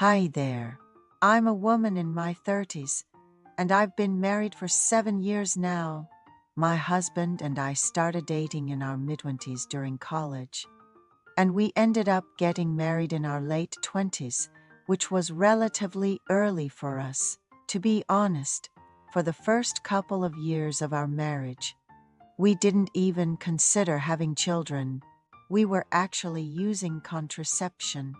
Hi there. I'm a woman in my 30s, and I've been married for 7 years now. My husband and I started dating in our mid-20s during college, and we ended up getting married in our late 20s, which was relatively early for us. To be honest, for the first couple of years of our marriage, we didn't even consider having children. We were actually using contraception,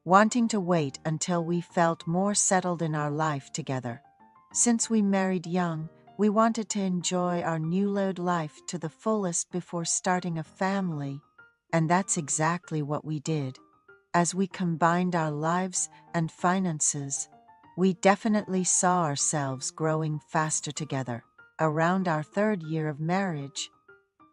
wanting to wait until we felt more settled in our life together. Since we married young, we wanted to enjoy our newlywed life to the fullest before starting a family, and that's exactly what we did. As we combined our lives and finances, we definitely saw ourselves growing faster together. Around our third year of marriage,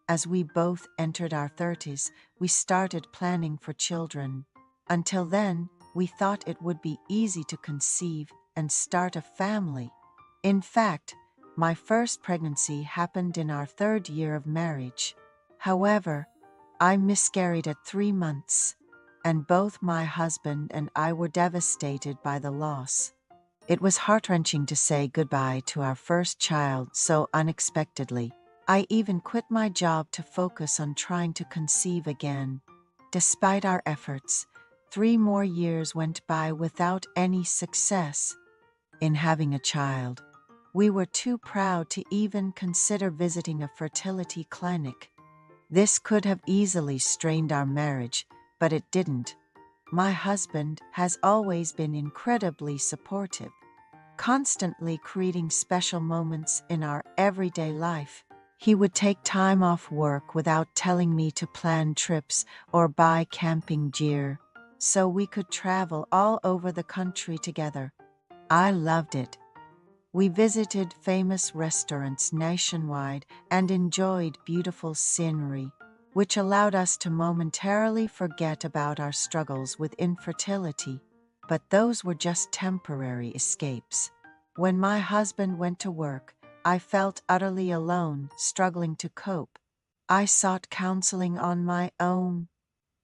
as we both entered our 30s, we started planning for children. Until then, we thought it would be easy to conceive and start a family. In fact, my first pregnancy happened in our third year of marriage. However, I miscarried at 3 months, and both my husband and I were devastated by the loss. It was heart-wrenching to say goodbye to our first child so unexpectedly. I even quit my job to focus on trying to conceive again. Despite our efforts, 3 more years went by without any success in having a child. We were too proud to even consider visiting a fertility clinic. This could have easily strained our marriage, but it didn't. My husband has always been incredibly supportive, constantly creating special moments in our everyday life. He would take time off work without telling me to plan trips or buy camping gear, so we could travel all over the country together. I loved it. We visited famous restaurants nationwide and enjoyed beautiful scenery, which allowed us to momentarily forget about our struggles with infertility. But those were just temporary escapes. When my husband went to work, I felt utterly alone, struggling to cope. I sought counseling on my own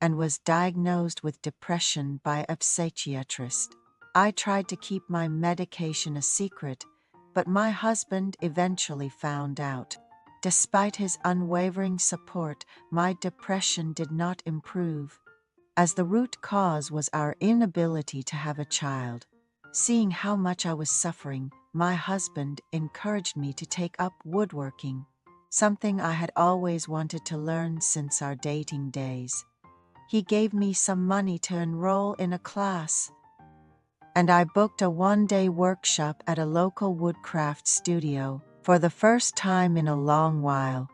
and was diagnosed with depression by a psychiatrist. I tried to keep my medication a secret, but my husband eventually found out. Despite his unwavering support, my depression did not improve, as the root cause was our inability to have a child. Seeing how much I was suffering, my husband encouraged me to take up woodworking, something I had always wanted to learn since our dating days. He gave me some money to enroll in a class, and I booked a one-day workshop at a local woodcraft studio. For the first time in a long while,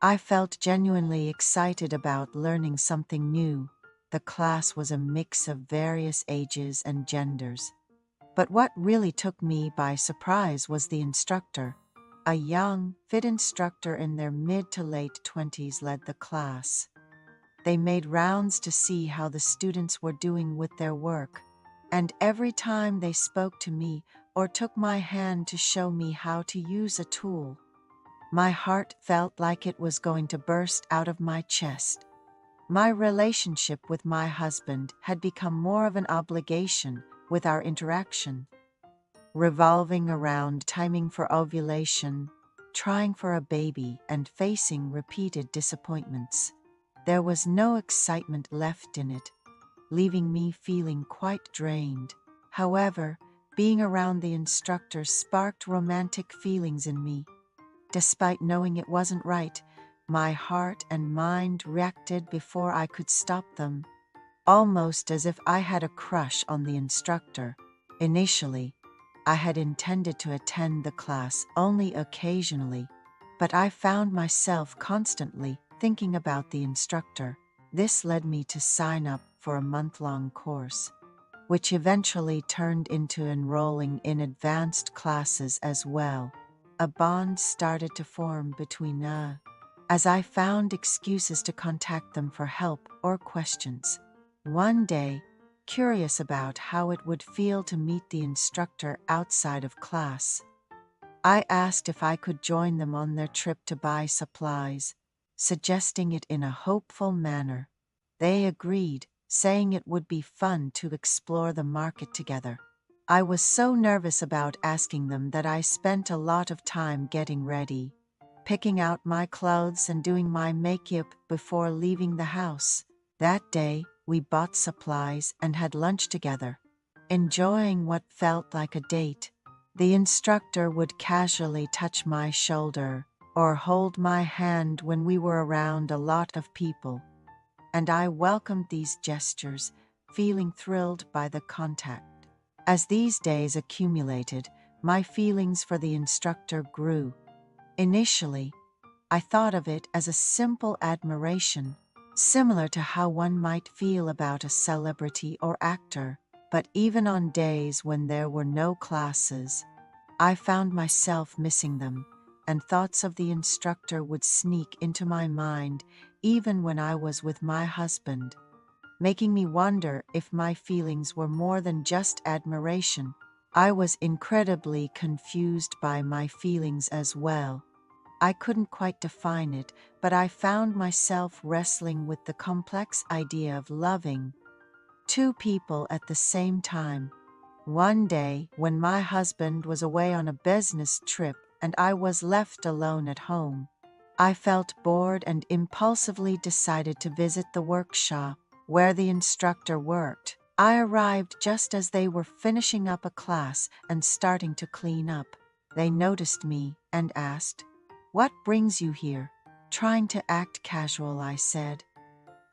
I felt genuinely excited about learning something new. The class was a mix of various ages and genders. But what really took me by surprise was the instructor. A young, fit instructor in their mid to late 20s led the class. They made rounds to see how the students were doing with their work, and every time they spoke to me or took my hand to show me how to use a tool, my heart felt like it was going to burst out of my chest. My relationship with my husband had become more of an obligation, with our interaction revolving around timing for ovulation, trying for a baby, and facing repeated disappointments. There was no excitement left in it, leaving me feeling quite drained. However, being around the instructor sparked romantic feelings in me. Despite knowing it wasn't right, my heart and mind reacted before I could stop them, almost as if I had a crush on the instructor. Initially, I had intended to attend the class only occasionally, but I found myself constantly thinking about the instructor. This led me to sign up for a month-long course, which eventually turned into enrolling in advanced classes as well. A bond started to form between us, as I found excuses to contact them for help or questions. One day, curious about how it would feel to meet the instructor outside of class, I asked if I could join them on their trip to buy supplies, suggesting it in a hopeful manner. They agreed, saying it would be fun to explore the market together. I was so nervous about asking them that I spent a lot of time getting ready, picking out my clothes and doing my makeup before leaving the house. That day, we bought supplies and had lunch together, enjoying what felt like a date. The instructor would casually touch my shoulder or hold my hand when we were around a lot of people, and I welcomed these gestures, feeling thrilled by the contact. As these days accumulated, my feelings for the instructor grew. Initially, I thought of it as a simple admiration, similar to how one might feel about a celebrity or actor. But even on days when there were no classes, I found myself missing them, and thoughts of the instructor would sneak into my mind even when I was with my husband, making me wonder if my feelings were more than just admiration. I was incredibly confused by my feelings as well. I couldn't quite define it, but I found myself wrestling with the complex idea of loving two people at the same time. One day, when my husband was away on a business trip and I was left alone at home, I felt bored and impulsively decided to visit the workshop where the instructor worked. I arrived just as they were finishing up a class and starting to clean up. They noticed me and asked, "What brings you here?" Trying to act casual, I said,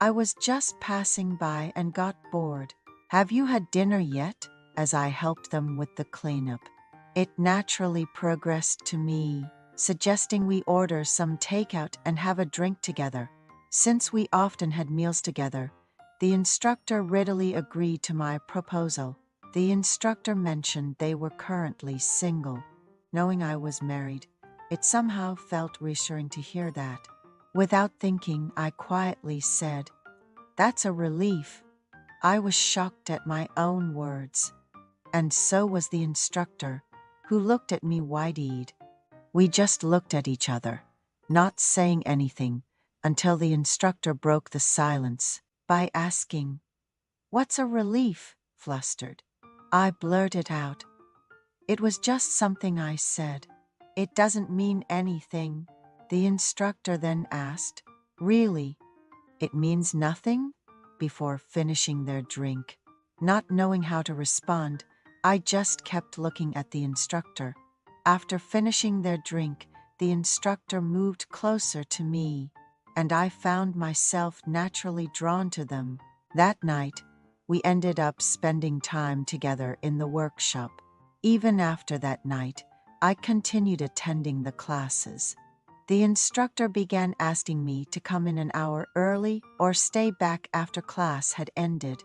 "I was just passing by and got bored." "Have you had dinner yet?" As I helped them with the cleanup. It naturally progressed to me, suggesting we order some takeout and have a drink together. Since we often had meals together, the instructor readily agreed to my proposal. The instructor mentioned they were currently single. Knowing I was married, it somehow felt reassuring to hear that. Without thinking, I quietly said, "That's a relief." I was shocked at my own words, and so was the instructor, who looked at me wide-eyed. We just looked at each other, not saying anything, until the instructor broke the silence by asking, "What's a relief?" Flustered, I blurted out, "It was just something I said." "It doesn't mean anything," the instructor then asked. "Really? It means nothing?" Before finishing their drink. Not knowing how to respond, I just kept looking at the instructor. After finishing their drink, the instructor moved closer to me, and I found myself naturally drawn to them. That night, we ended up spending time together in the workshop. Even after that night, I continued attending the classes. The instructor began asking me to come in an hour early or stay back after class had ended,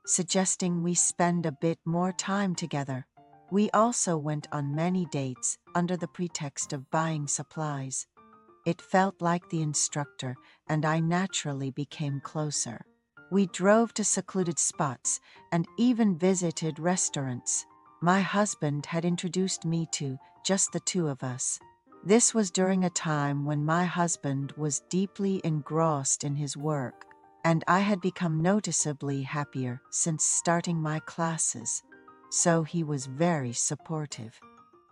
suggesting we spend a bit more time together. We also went on many dates under the pretext of buying supplies. It felt like the instructor and I naturally became closer. We drove to secluded spots and even visited restaurants. My husband had introduced me to just the two of us. This was during a time when my husband was deeply engrossed in his work, and I had become noticeably happier since starting my classes, so he was very supportive.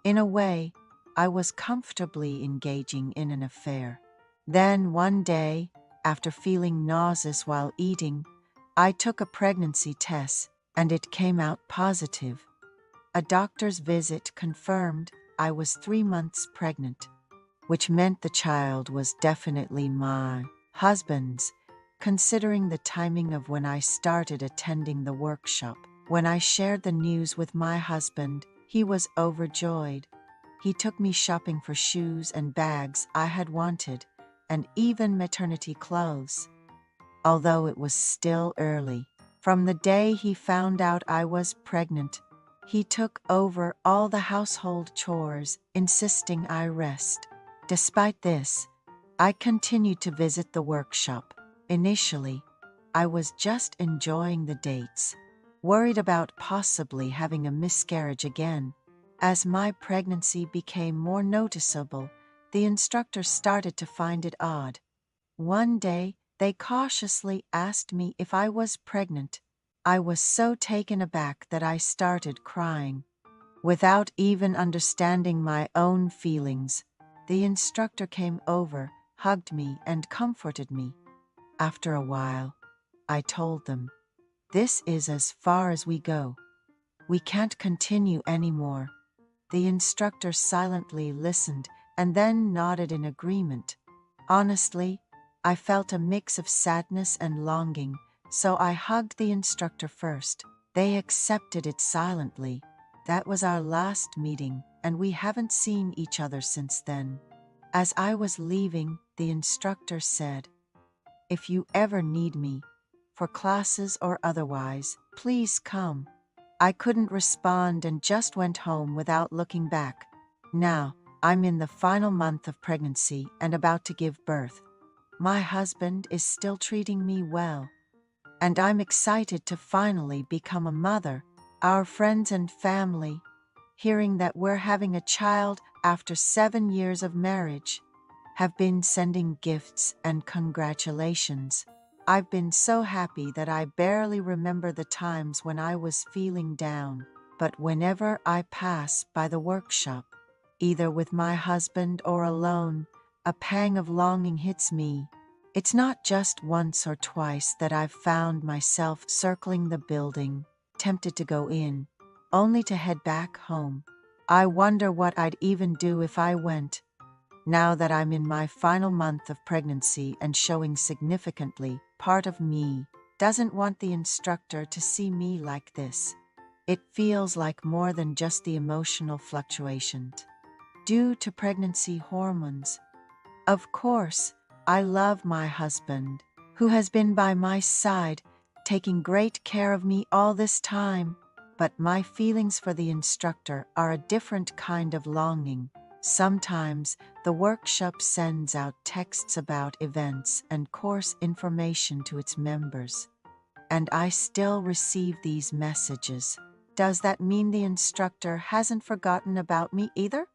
In a way, I was comfortably engaging in an affair. Then one day, after feeling nauseous while eating, I took a pregnancy test and it came out positive. A doctor's visit confirmed I was 3 months pregnant, which meant the child was definitely my husband's, considering the timing of when I started attending the workshop. When I shared the news with my husband, he was overjoyed. He took me shopping for shoes and bags I had wanted, and even maternity clothes. Although it was still early, from the day he found out I was pregnant, he took over all the household chores, insisting I rest. Despite this, I continued to visit the workshop. Initially, I was just enjoying the dates, worried about possibly having a miscarriage again. As my pregnancy became more noticeable, the instructor started to find it odd. One day, They cautiously asked me if I was pregnant. I was so taken aback that I started crying. Without even understanding my own feelings, the instructor came over, hugged me, and comforted me. After a while, I told them, "This is as far as we go. We can't continue anymore." The instructor silently listened and then nodded in agreement. Honestly, I felt a mix of sadness and longing, so I hugged the instructor first. They accepted it silently. That was our last meeting, and we haven't seen each other since then. As I was leaving, the instructor said, "If you ever need me, for classes or otherwise, please come." I couldn't respond and just went home without looking back. Now, I'm in the final month of pregnancy and about to give birth. My husband is still treating me well, and I'm excited to finally become a mother. Our friends and family, hearing that we're having a child after 7 years of marriage, have been sending gifts and congratulations. I've been so happy that I barely remember the times when I was feeling down, but whenever I pass by the workshop, either with my husband or alone, a pang of longing hits me. It's not just once or twice that I've found myself circling the building, tempted to go in, only to head back home. I wonder what I'd even do if I went. Now that I'm in my final month of pregnancy and showing significantly, part of me doesn't want the instructor to see me like this. It feels like more than just the emotional fluctuations due to pregnancy hormones. Of course, I love my husband, who has been by my side, taking great care of me all this time, but my feelings for the instructor are a different kind of longing. Sometimes, the workshop sends out texts about events and course information to its members, and I still receive these messages. Does that mean the instructor hasn't forgotten about me either?